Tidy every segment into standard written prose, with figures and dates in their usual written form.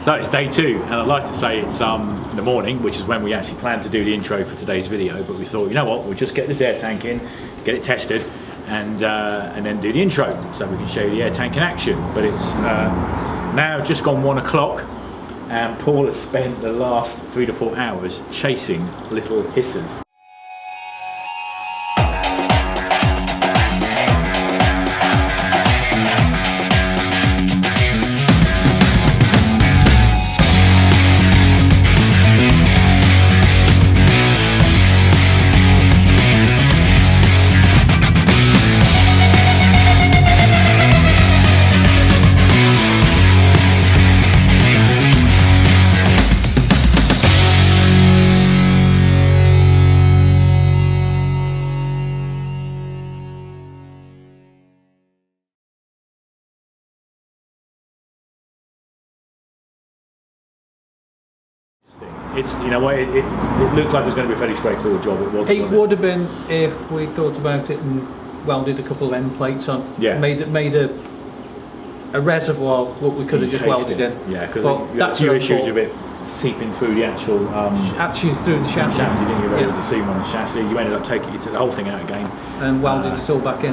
So it's day 2, and I'd like to say it's in the morning, which is when we actually planned to do the intro for today's video, but we thought, you know what, we'll just get this air tank in, get it tested, and then do the intro, so we can show you the air tank in action. But it's now just gone 1 o'clock, and Paul has spent the last 3 to 4 hours chasing little hissers. It's, you know what, it looked like it was going to be a fairly straightforward job. It wasn't. It would have been if we thought about it and welded a couple of end plates on. Yeah. Made a reservoir what we could have just welded in. Yeah, because that's a few issues with it seeping through the actual actually through the chassis. Didn't you? There was a seam on the chassis. You ended up taking the whole thing out again and welded it all back in.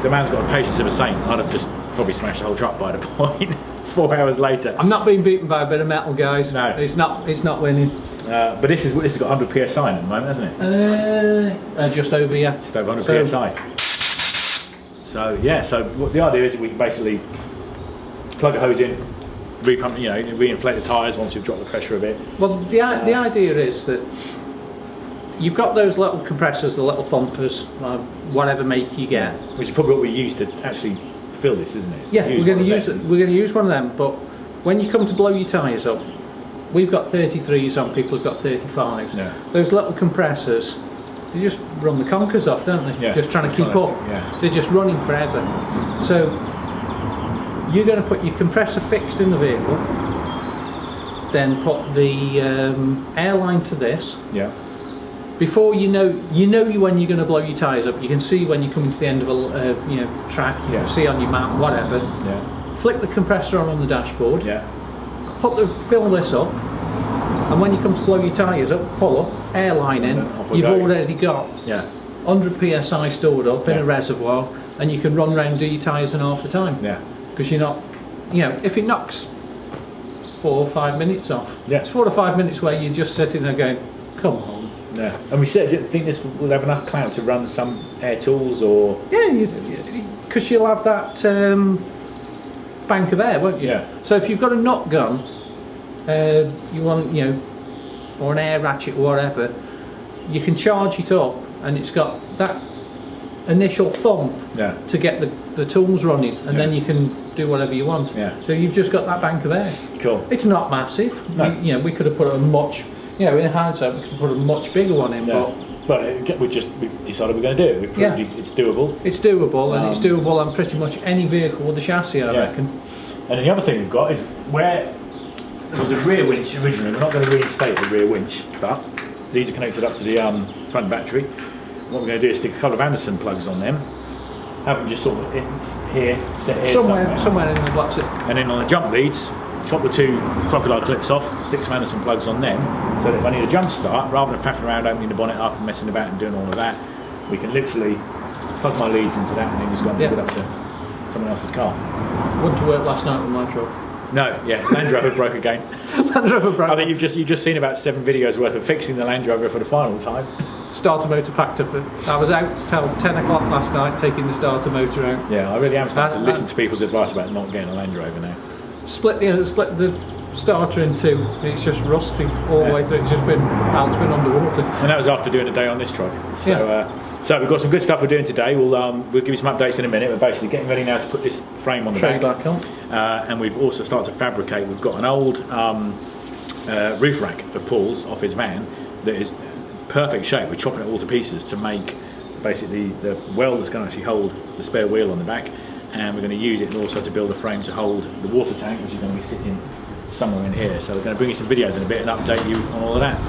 The man's got a patience of a saint. I'd have just probably smashed the whole truck by the point. 4 hours later. I'm not being beaten by a bit of metal, guys. No, it's not winning. But this has got 100 psi at the moment, hasn't it? Just over, yeah. Just over 100 psi. So yeah, so what the idea is we can basically plug a hose in, repump, you know, reinflate the tyres once you've dropped the pressure a bit. Well, the idea is that you've got those little compressors, the little thumpers, whatever make you get. Which is probably what we use to actually fill this, isn't it? Yeah, we're going to use one of them. But when you come to blow your tyres up, we've got 33s on, people have got 35s. Yeah. Those little compressors, they just run the conkers off, don't they? Yeah. Just trying to keep up. Yeah. They're just running forever. So you're going to put your compressor fixed in the vehicle, then put the airline to this. Yeah. Before you know when you're going to blow your tyres up. You can see when you're coming to the end of a track. You can see on your map, whatever. Yeah. Flick the compressor on the dashboard. Yeah. Fill this up, and when you come to blow your tyres up, pull up, airline in. You've already got 100 psi stored up in a reservoir, and you can run around and do your tyres in half the time. Yeah. Because you're not, you know, if it knocks 4 or 5 minutes off, it's 4 or 5 minutes where you're just sitting there going, come on. Yeah. And we said, do you think this will have enough clout to run some air tools or? Yeah, because you'll have that bank of air, won't you? Yeah. So if you've got a nut gun, you want, you know, or an air ratchet or whatever, you can charge it up, and it's got that initial thump to get the tools running, and then you can do whatever you want. Yeah. So you've just got that bank of air. Cool. It's not massive. No. We could have put a much, you know, in hindsight we could have put a much bigger one in, but we decided we're going to do it. We proved it's doable. It's doable, and it's doable on pretty much any vehicle with a chassis, I reckon. And then the other thing we've got is where there was a rear winch originally. We're not going to reinstate the rear winch, but these are connected up to the front battery. What we're going to do is stick a couple of Anderson plugs on them, have them just sort of here, set here somewhere in the box. And then on the jump leads, chop the 2 crocodile clips off, stick some Anderson plugs on them, so that if I need a jump start, rather than faffing around opening the bonnet up and messing about and doing all of that, we can literally plug my leads into that and then just go and pick it up to someone else's car. Went to work last night with my truck. No, Land Rover broke again. Land Rover broke. I think you've just seen about 7 videos worth of fixing the Land Rover for the final time. Starter motor packed up. I was out till 10 o'clock last night taking the starter motor out. Yeah, I really am starting to listen to people's advice about not getting a Land Rover now. Split the starter in 2. It's just rusting all the way through. It's been underwater. And that was after doing a day on this truck. So, so we've got some good stuff we're doing today. We'll give you some updates in a minute. We're basically getting ready now to put this frame on the back. On. And we've also started to fabricate. We've got an old roof rack of Paul's off his van that is perfect shape. We're chopping it all to pieces to make basically the well that's going to actually hold the spare wheel on the back, and we're going to use it also to build a frame to hold the water tank, which is going to be sitting somewhere in here. So we're going to bring you some videos in a bit and update you on all of that.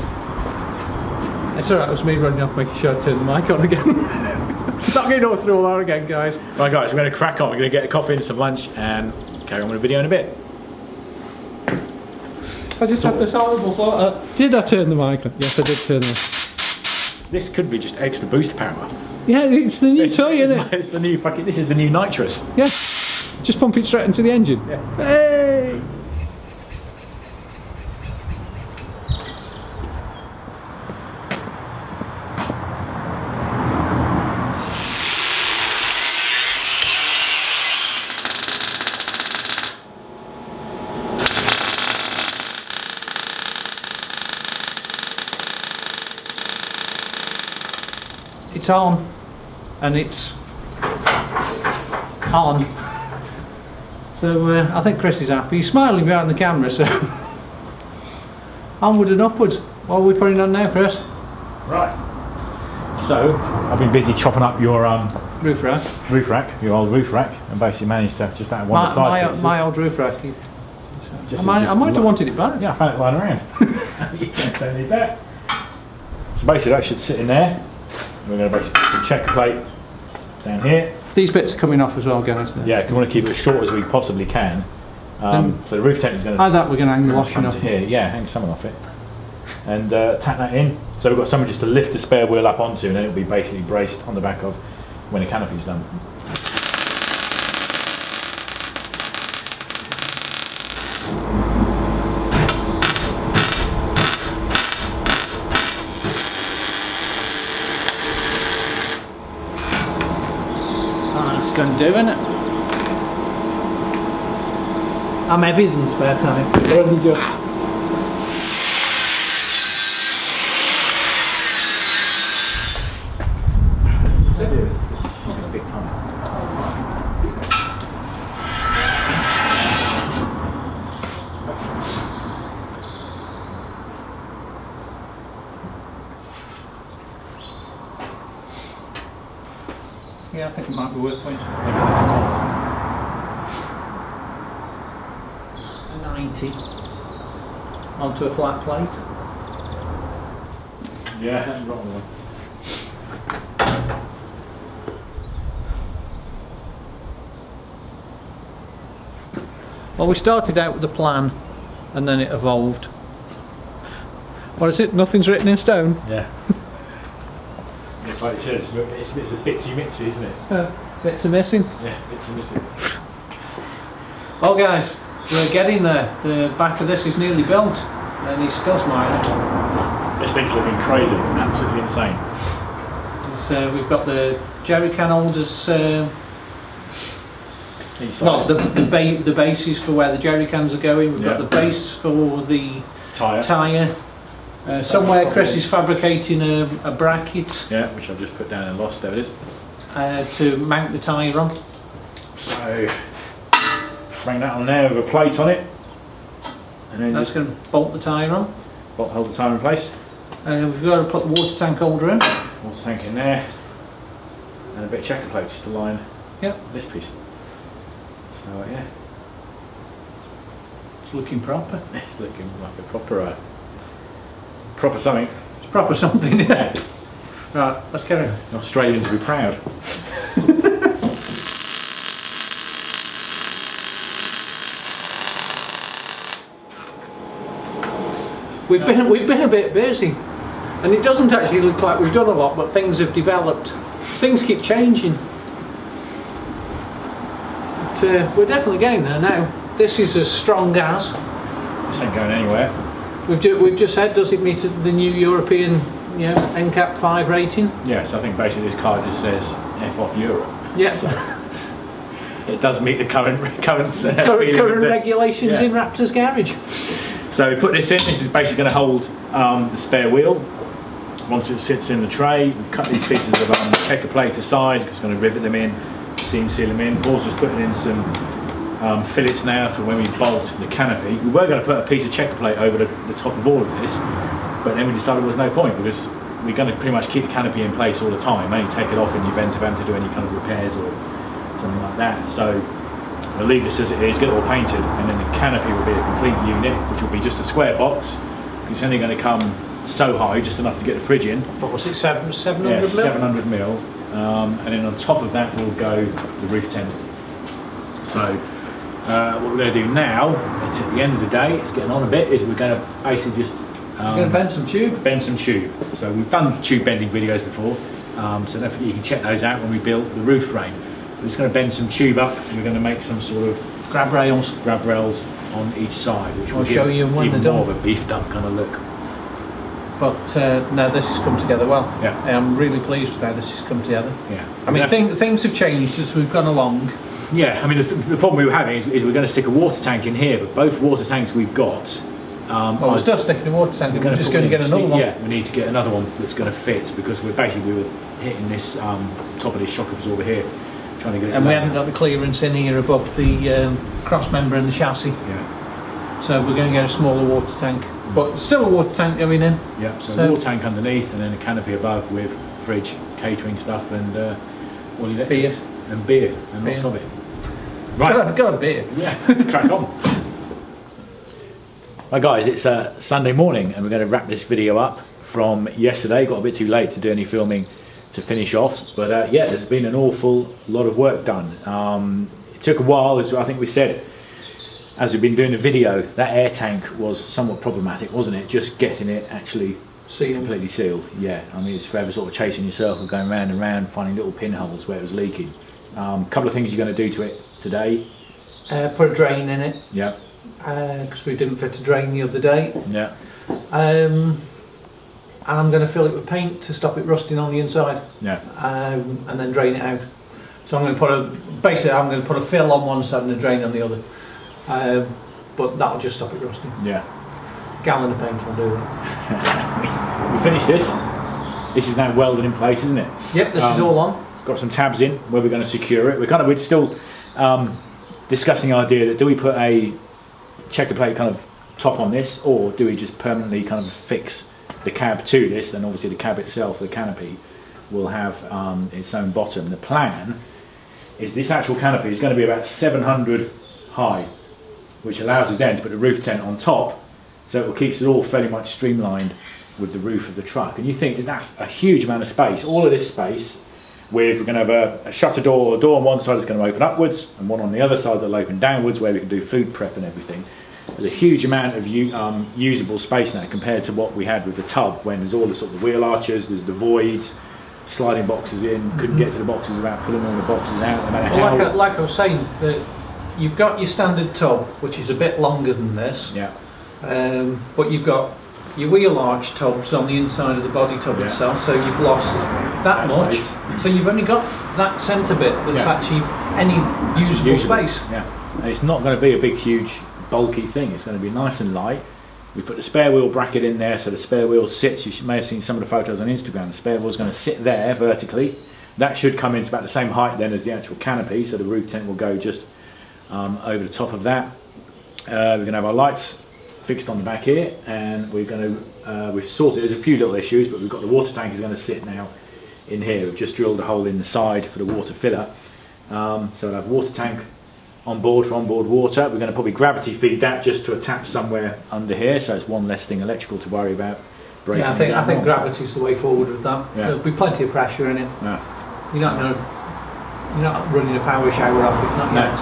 It's alright, it was me running off making sure I turned the mic on again. Not getting all through all that again, guys. Right guys, we're going to crack on. We're going to get a coffee and some lunch and carry on with the video in a bit. I just had this horrible thought. Did I turn the mic on? Yes, I did turn it. This could be just extra boost power. Yeah, it's the new toy, isn't it? It's the new fucking. This is the new nitrous. Yeah. Just pump it straight into the engine. Yeah. Hey! It's on, and it's on. So I think Chris is happy. He's smiling behind the camera, so onward and upwards. What are we putting on now, Chris? Right. So I've been busy chopping up your Roof rack. Your old roof rack, and basically managed to just out of one of the side pieces. My old roof rack. Just, I might have wanted it back. Yeah, I found it lying around. Don't need that. So basically that should sit in there. We're going to basically put the checker plate down here. These bits are coming off as well, guys. Yeah, we want to keep it as short as we possibly can. So the roof tent is going to... We're going to hang the washing off here. Yeah, hang some off it. And tack that in. So we've got something just to lift the spare wheel up onto, and then it'll be basically braced on the back of when the canopy's done. Going to do, isn't it? I'm heavier than spare time. Only just. Big time. Yeah, I think it might be worth points. A 90 onto a flat plate. Yeah, that's wrong one. Well, we started out with a plan and then it evolved. What is it? Nothing's written in stone? Yeah. It's like you said, it's a bitsy mitsy, isn't it? Bits are missing. Yeah, bits are missing. Well guys, we're getting there. The back of this is nearly built and he's still smiling. This thing's looking crazy, absolutely insane. We've got the jerry can holders, the bases for where the jerry cans are going. We've got the base for the tyre. Somewhere Chris is fabricating a bracket. Yeah, which I've just put down and lost. There it is. To mount the tyre on. So bring that on there with a plate on it, and then that's going to bolt the tyre on. Hold the tyre in place. We've got to put the water tank holder in. Water tank in there, and a bit of checker plate just to line this piece. So yeah, it's looking proper. It's looking like a proper something. It's proper something, yeah. Right, let's carry on. The Australians will be proud. We've been a bit busy, and it doesn't actually look like we've done a lot, but things have developed. Things keep changing. But, we're definitely getting there now. This is as strong as. This ain't going anywhere. We've just said, does it meet the new European, NCAP 5 rating? Yes, I think basically this car just says F off Europe. Yes. So it does meet the current regulations in Raptor's garage. So we put this in. This is basically going to hold the spare wheel. Once it sits in the tray, we've cut these pieces of checker plate aside because it's going to rivet them in, seam seal them in. Paul's just putting in some fillets now for when we bolt the canopy. We were going to put a piece of checker plate over the top of all of this, but then we decided there was no point because we're going to pretty much keep the canopy in place all the time, only take it off in the event of having to do any kind of repairs or something like that. So we'll leave this as it is, get it all painted, and then the canopy will be a complete unit, which will be just a square box. It's only going to come so high, just enough to get the fridge in. What was it, 700 mil? Yeah, 700 mil. And then on top of that will go the roof tent. So what we're going to do now, it's at the end of the day, it's getting on a bit, is we're going to basically just we're going to bend some tube. Bend some tube. So we've done tube bending videos before, so definitely you can check those out when we built the roof frame. We're just going to bend some tube up, and we're going to make some sort of grab rails on each side, which will show you when even they're more done. of a beefed up kind of look. But no, this has come together well. Yeah. I'm really pleased with how this has come together. Yeah. I mean, things have changed as we've gone along. Yeah, I mean, the problem we were having is we're going to stick a water tank in here, but both water tanks we've got. Well, we're still sticking a water tank. We're just going to get another one. Yeah, we need to get another one that's going to fit, because we were hitting this top of this shock absorber here, trying to get it. And we haven't got the clearance in here above the cross member and the chassis. Yeah. So we're going to get a smaller water tank, but still a water tank going in. Yeah. So water tank underneath, and then a canopy above with fridge, catering stuff, and all electrics and beer and lots of it. Right. Got a beer. Yeah. Crack on. Right guys, it's Sunday morning, and we're going to wrap this video up from yesterday. Got a bit too late to do any filming to finish off, but yeah, there's been an awful lot of work done. It took a while, as I think we said as we've been doing the video. That air tank was somewhat problematic, wasn't it? Just getting it actually completely sealed. Yeah, I mean, it's forever sort of chasing yourself and going round and round, finding little pinholes where it was leaking. A couple of things you're going to do to it today. Put a drain in it. Yeah. Because we didn't fit a drain the other day. Yeah. And I'm going to fill it with paint to stop it rusting on the inside. Yeah. And then drain it out. So I'm going to put a fill on one side and a drain on the other. But that'll just stop it rusting. Yeah. Gallon of paint will do it. We finished this. This is now welded in place, isn't it? Yep, this is all on. Got some tabs in where we're going to secure it. We're still discussing the idea that do we put a checker plate kind of top on this, or do we just permanently kind of fix the cab to this, and obviously the cab itself, the canopy, will have its own bottom. The plan is this actual canopy is going to be about 700 high, which allows us then to put the roof tent on top, so it keeps it all fairly much streamlined with the roof of the truck. And you think that that's a huge amount of space. All of this space, we're going to have a shutter door, a door on one side is going to open upwards, and one on the other side that'll open downwards, where we can do food prep and everything. There's a huge amount of usable space now compared to what we had with the tub, when there's all the sort of wheel arches, there's the voids, sliding boxes in, couldn't get to the boxes without pulling all the boxes out, no matter how... Like I was saying, that you've got your standard tub, which is a bit longer than this. Yeah. But you've got your wheel arch tubs on the inside of the body tub itself, so you've lost that much. Nice. So you've only got that centre bit that's actually any usable space. Yeah. And it's not going to be a big, huge, bulky thing. It's going to be nice and light. We put the spare wheel bracket in there, so the spare wheel sits. You may have seen some of the photos on Instagram. The spare wheel is going to sit there vertically. That should come into about the same height then as the actual canopy, so the roof tent will go just over the top of that. We're going to have our lights fixed on the back here, and we're going to we've sorted. There's a few little issues, but we've got the water tank is going to sit now in here. We've just drilled a hole in the side for the water filler, so we'll have water tank on board for onboard water. We're going to probably gravity feed that just to a tap somewhere under here, so it's one less thing electrical to worry about. Yeah, I think gravity's the way forward with that. Yeah. There'll be plenty of pressure in it. Yeah. You're not running a power shower off it, not yet.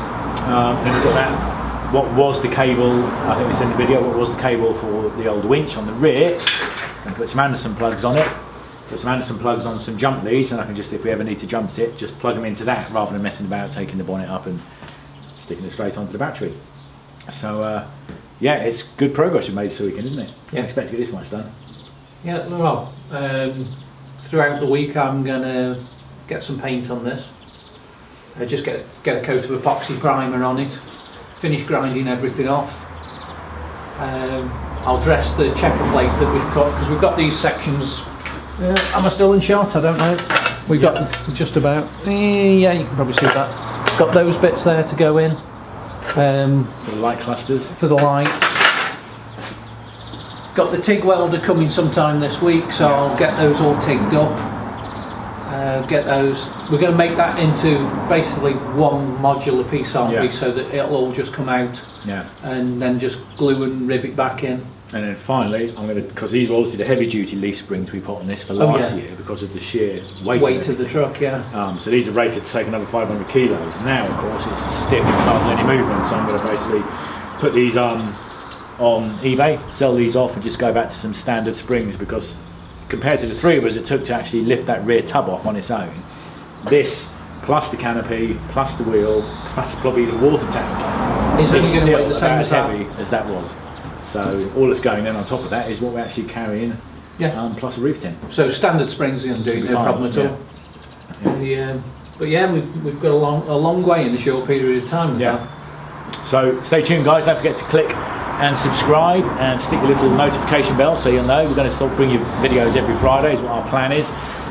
Then we've got that. What was the cable, I think we said in the video, what was the cable for the old winch on the rear, and put some Anderson plugs on it, put some Anderson plugs on some jump leads, and I can just, if we ever need to jump it, just plug them into that rather than messing about taking the bonnet up and sticking it straight onto the battery. So yeah, it's good progress we've made this weekend, isn't it? Yeah. Didn't expect to get this much done. Yeah, well, throughout the week I'm going to get some paint on this. Just get a coat of epoxy primer on it. Finish grinding everything off. I'll dress the checker plate that we've cut, because we've got these sections. Am I still in shot? I don't know. We've got just about, yeah, you can probably see that. Got those bits there to go in. For the light clusters. For the lights. Got the TIG welder coming sometime this week, so I'll get those all tigged up. Get those. We're going to make that into basically one modular piece, aren't we? So that it'll all just come out, and then just glue and rivet back in. And then finally, I'm going to, because these were obviously the heavy duty leaf springs we put on this for last year because of the sheer weight of the truck, yeah. So these are rated to take another 500 kilos. Now, of course, it's stiff and can't do any movement, so I'm going to basically put these on eBay, sell these off, and just go back to some standard springs, because compared to the 3 of us it took to actually lift that rear tub off on its own, this plus the canopy plus the wheel plus probably the water tank is only going to weigh the same as heavy as that was. So all that's going in on top of that is what we're actually carrying, plus a roof tent. So standard springs are going to do no problem at all. But yeah, we've got a long way in a short period of time with that. So stay tuned, guys. Don't forget to click and subscribe and stick your little notification bell so you'll know. We're going to start bringing you videos every Friday is what our plan is,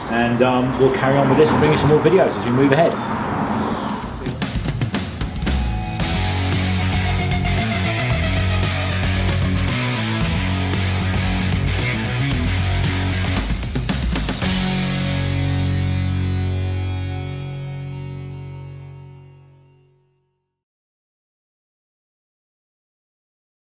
and we'll carry on with this and bring you some more videos as we move ahead.